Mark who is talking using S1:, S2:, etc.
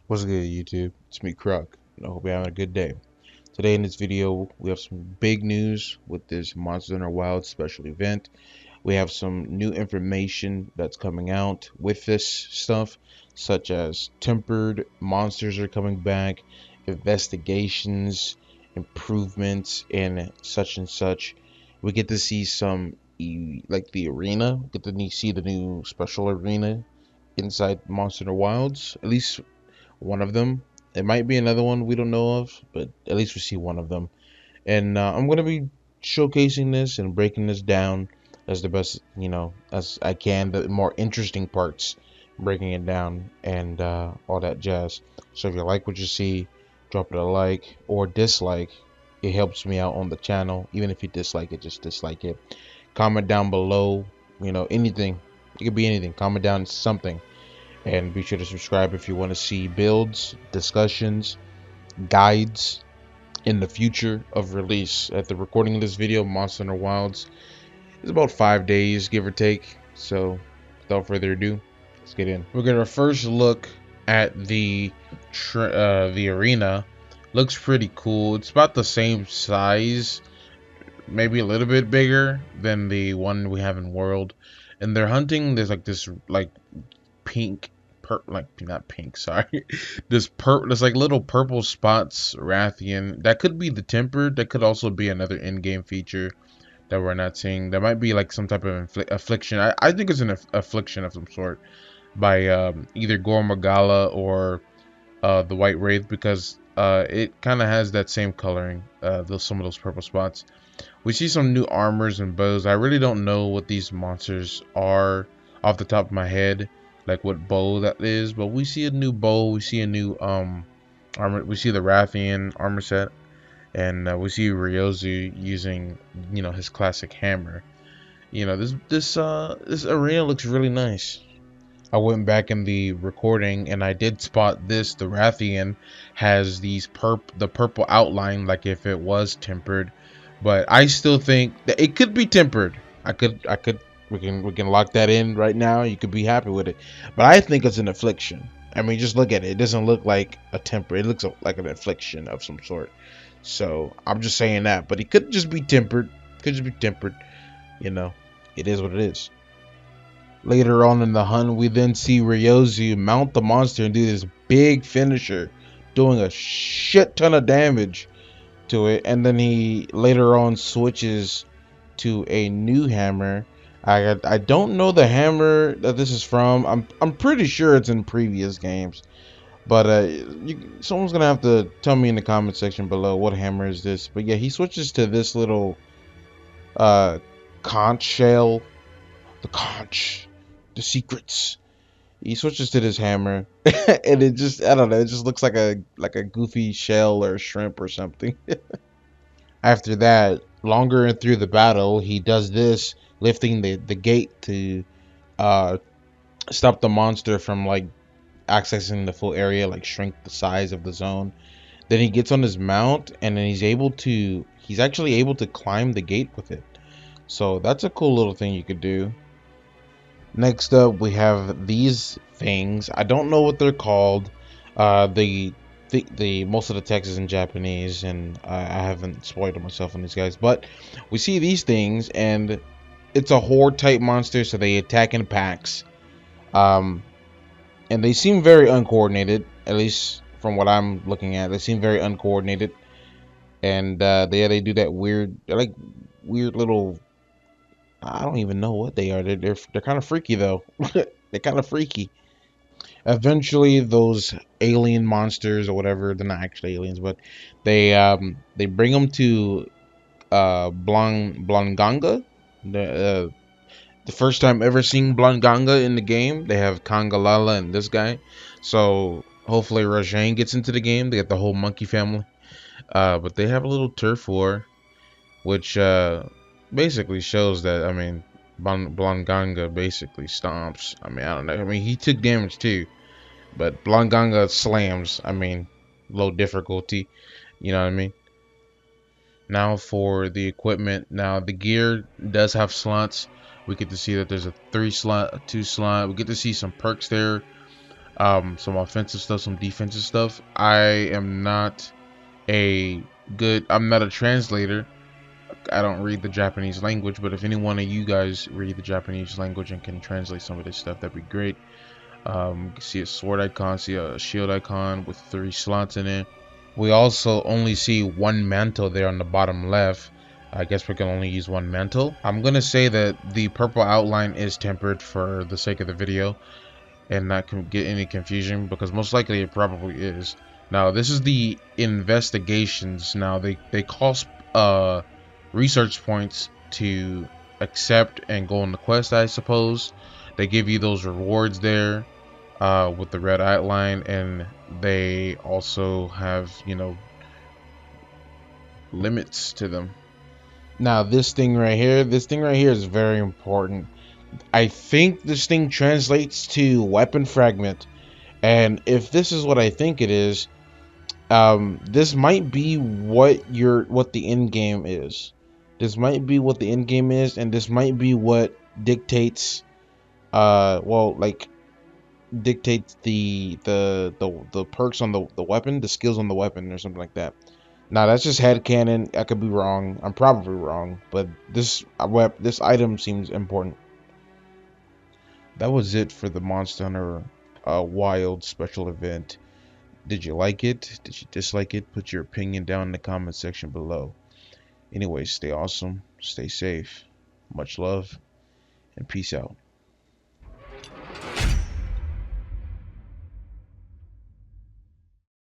S1: What's good, YouTube? It's me, Kruk. I hope you're having a good day. Today in this video, we have some big news with this Monster Hunter Wild special event. We have some new information that's coming out with this stuff, such as tempered monsters are coming back, investigations, improvements, and such. We get to see some, like the arena, get to see the new special arena inside Monster Hunter Wilds, at least one of them. It might be another one we don't know of, but at least we see one of them. And I'm gonna be showcasing this and breaking this down as the best, as I can. The more interesting parts, breaking it down and all that jazz. So if you like what you see, drop it a like or dislike. It helps me out on the channel. Even if you dislike it, just dislike it. Comment down below. Anything. It could be anything. Comment down something. And be sure to subscribe if you want to see builds, discussions, guides in the future of release. At the recording of this video, Monster Hunter Wilds is about 5 days, give or take. So, without further ado, let's get in. We're gonna first look at the arena. Looks pretty cool. It's about the same size, maybe a little bit bigger than the one we have in World. And they're hunting. There's like this pink, not pink, sorry. There's like little purple spots, Rathian. That could be the tempered. That could also be another in-game feature that we're not seeing. That might be like some type of affliction. I think it's an affliction of some sort by either Gore Magala or the White Wraith, because it kind of has that same coloring. Some of those purple spots. We see some new armors and bows. I really don't know what these monsters are off the top of my head, like what bow that is, but we see a new bow. We see a new armor. We see the Rathian armor set, and we see Ryozu using his classic hammer. This arena looks really nice. I went back in the recording and I did spot this. The Rathian has the purple outline, like if it was tempered, but I still think that it could be tempered. We can lock that in right now. You could be happy with it, but I think it's an affliction. I mean, just look at it. It doesn't look like a temper. It looks like an affliction of some sort. So I'm just saying that, but it could just be tempered. Could just be tempered. It is what it is. Later on in the hunt, we then see Ryozu mount the monster and do this big finisher, doing a shit ton of damage to it, and then he later on switches to a new hammer. I don't know the hammer that this is from. I'm pretty sure it's in previous games, but someone's gonna have to tell me in the comment section below what hammer is this. But yeah, he switches to this little conch shell, the secrets. He switches to this hammer, and it just, I don't know, it just looks like a goofy shell or shrimp or something. After that, longer and through the battle, he does this, lifting the gate to uh stop the monster from like accessing the full area, like shrink the size of the zone. Then he gets on his mount, and then he's actually able to climb the gate with it. So that's a cool little thing you could do. Next up, we have these things. I don't know what they're called. The most of the text is in Japanese, and I haven't spoiled myself on these guys. But we see these things, and it's a horde type monster, so they attack in packs. And they seem very uncoordinated, at least from what I'm looking at. They seem very uncoordinated, and they do that weird, they're like weird little, I don't even know what they are. They're kind of freaky though. They're kind of freaky. Eventually, those alien monsters or whatever, they're not actually aliens, but they bring them to Blanganga. The first time ever seeing Blanganga in the game. They have Kangalala and this guy. So hopefully Rajang gets into the game. They get the whole monkey family. But they have a little turf war, which basically shows that, I mean, Blanganga basically stomps. I mean, I don't know. I mean, he took damage too, but Blanganga slams. I mean, low difficulty. You know what I mean? Now for the equipment. Now the gear does have slots. We get to see that there's a 3 slot, a 2 slot. We get to see some perks there. some offensive stuff, some defensive stuff. I'm not a translator. I don't read the Japanese language, but if any one of you guys read the Japanese language and can translate some of this stuff, that'd be great. See a sword icon, see a shield icon with 3 slots in it. We also only see 1 mantle there on the bottom left. I guess we can only use 1 mantle. I'm gonna say that the purple outline is tempered for the sake of the video and not get any confusion, because most likely it probably is. Now this is the investigations. Now they cost research points to accept and go on the quest, I suppose. They give you those rewards there with the red outline, and they also have, you know, limits to them. Now this thing right here is very important. I think this thing translates to weapon fragment, and if this is what I think it is, this might be what the end game is. This might be what the end game is, and this might be what dictates well, like dictates the perks on the weapon, the skills on the weapon, or something like that. Now that's just headcanon. I could be wrong. I'm probably wrong, but this item seems important. That was it for the Monster Hunter Wild special event. Did you like it? Did you dislike it? Put your opinion down in the comment section below. Anyway, stay awesome, stay safe, much love, and peace out.